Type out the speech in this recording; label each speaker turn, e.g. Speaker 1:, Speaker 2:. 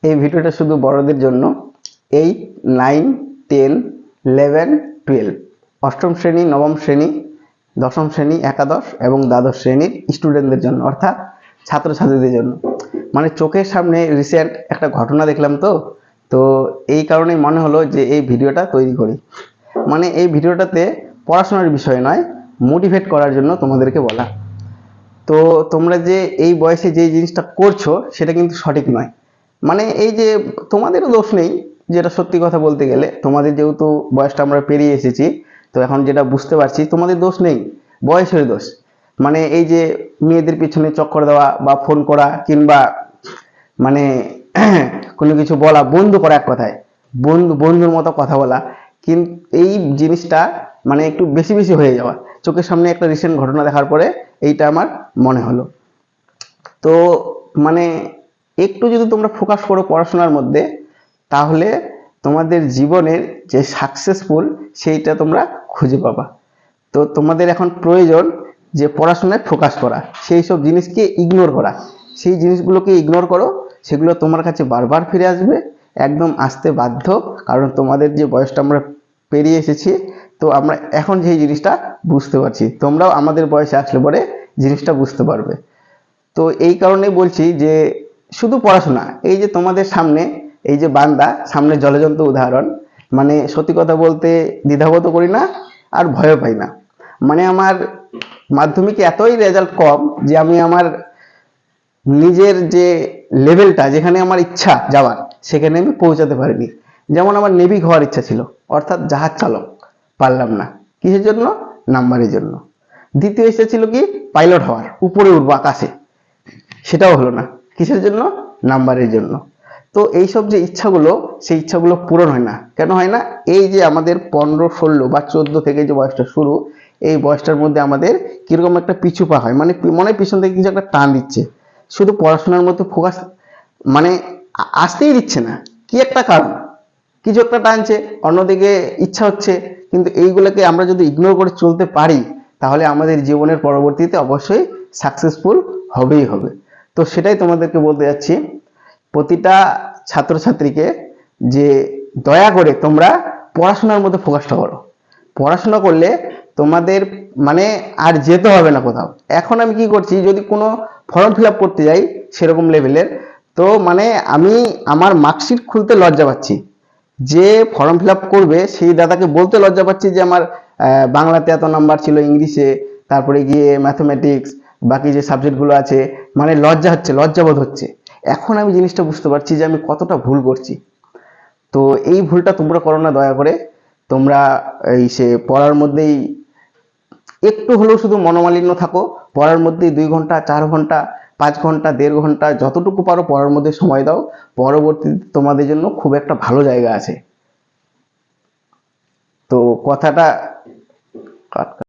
Speaker 1: এই ভিডিওটা শুধু বড়দের জন্য। 8, 9, 10, 11, 12 অষ্টম শ্রেণী, নবম শ্রেণী, দশম শ্রেণী, একাদশ এবং দ্বাদশ শ্রেণীর স্টুডেন্টদের জন্য, অর্থাৎ ছাত্রছাত্রীদের জন্য। মানে চোখের সামনে রিসেন্ট একটা ঘটনা দেখলাম, তো এই কারণেই মনে হলো যে এই ভিডিওটা তৈরি করি। মানে এই ভিডিওটাতে পড়াশোনার বিষয় নয়, মোটিভেট করার জন্য তোমাদেরকে বলা। তো তোমরা যে এই বয়সে যে জিনিসটা করছো সেটা কিন্তু সঠিক নয়। মানে এই যে তোমাদেরও দোষ নেই, যেটা সত্যি কথা বলতে গেলে, তোমাদের যেহেতু বয়সটা আমরা পেরিয়ে এসেছি, তো এখন যেটা বুঝতে পারছি তোমাদের দোষ নেই, বয়সের দোষ। মানে এই যে মেয়েদের পিছনে চক্কর দেওয়া বা ফোন করা কিংবা মানে কোনো কিছু বলা বন্ধ করা, এক কথায় বন্ধুর মতো কথা বলা, কিন্তু এই জিনিসটা মানে একটু বেশি বেশি হয়ে যাওয়া। চোখের সামনে একটা রিসেন্ট ঘটনা দেখার পরে এইটা আমার মনে হলো। তো মানে একটু যদি তোমরা ফোকাস করো পড়াশোনার মধ্যে, তাহলে তোমাদের জীবনের যে সাকসেসফুল সেইটা তোমরা খুঁজে পাবা। তো তোমাদের এখন প্রয়োজন যে পড়াশোনায় ফোকাস করা, সেই সব জিনিসকে ইগনোর করা। সেই জিনিসগুলোকে ইগনোর করো, সেগুলো তোমার কাছে বারবার ফিরে আসবে, একদম আসতে বাধ্য। কারণ তোমাদের যে বয়সটা আমরা পেরিয়ে এসেছি, তো আমরা এখন যেই জিনিসটা বুঝতে পারছি, তোমরাও আমাদের বয়সে আসলে পরে জিনিসটা বুঝতে পারবে। তো এই কারণে বলছি যে শুধু পড়াশোনা, এই যে তোমাদের সামনে এই যে বান্দা সামনে জলজন্ত উদাহরণ, মানে সত্যি কথা বলতে দ্বিধাবোধ করি না আর ভয়ও পাই না। মানে আমার মাধ্যমিকে এতই রেজাল্ট কম যে আমি আমার নিজের যে লেভেলটা, যেখানে আমার ইচ্ছা যাওয়ার, সেখানে আমি পৌঁছাতে পারিনি। যেমন আমার নেভিক হওয়ার ইচ্ছা ছিল, অর্থাৎ জাহাজ চালক, পারলাম না। কিসের জন্য? নাম্বারের জন্য। দ্বিতীয় ইচ্ছা ছিল কি? পাইলট হওয়ার, উপরে উঠবো আকাশে, সেটাও হলো না। কিসের জন্য? নাম্বারের জন্য। তো এইসব যে ইচ্ছাগুলো, সেই ইচ্ছাগুলো পূরণ হয় না। কেন হয় না? এই যে আমাদের 15, 16 বা 14 থেকে যে বয়সটা শুরু, এই বয়সটার মধ্যে আমাদের কিরকম একটা পিছু পা হয়, মানে মনে পিছন থেকে কিছু একটা টান দিচ্ছে। শুধু পড়াশোনার মধ্যে ফোকাস মানে আসতেই দিচ্ছে না, কি একটা কারণ, কিছু একটা টানছে, অন্যদিকে ইচ্ছা হচ্ছে। কিন্তু এইগুলোকে আমরা যদি ইগনোর করে চলতে পারি, তাহলে আমাদের জীবনের পরবর্তীতে অবশ্যই সাকসেসফুল হবেই হবে। তো সেটাই তোমাদেরকে বলতে যাচ্ছি, প্রতিটা ছাত্রছাত্রীকে, যে দয়া করে তোমরা পড়াশোনার মধ্যে ফোকাসটা করো। পড়াশোনা করলে তোমাদের মানে আর যেতে হবে না কোথাও। এখন আমি কি করছি, যদি কোনো ফর্ম ফিল আপ করতে যাই সেরকম লেভেলের, তো মানে আমি আমার মার্কশিট খুলতে লজ্জা পাচ্ছি। যে ফর্ম ফিল আপ করবে সেই দাদাকে বলতে লজ্জা পাচ্ছি যে আমার বাংলাতে এত নাম্বার ছিল, ইংলিশে, তারপরে গিয়ে ম্যাথমেটিক্স, বাকি যে সাবজেক্টগুলো আছে, মানে লজ্জা হচ্ছে, লজ্জাবোধ হচ্ছে। এখন আমি জিনিসটা বুঝতে পারছি যে আমি কতটা ভুল করছি। তো এই ভুলটা তোমরা করো না দয়া করে। তোমরা এই সে পড়ার মধ্যেই একটু হলেও শুধু মনোমালিন্য থাকো, পড়ার মধ্যেই 2 ঘন্টা, 4 ঘন্টা, 5 ঘন্টা, 1.5 ঘন্টা, যতটুকু পারো পড়ার মধ্যে সময় দাও। পরবর্তীতে তোমাদের জন্য খুব একটা ভালো জায়গা আছে। তো কথাটা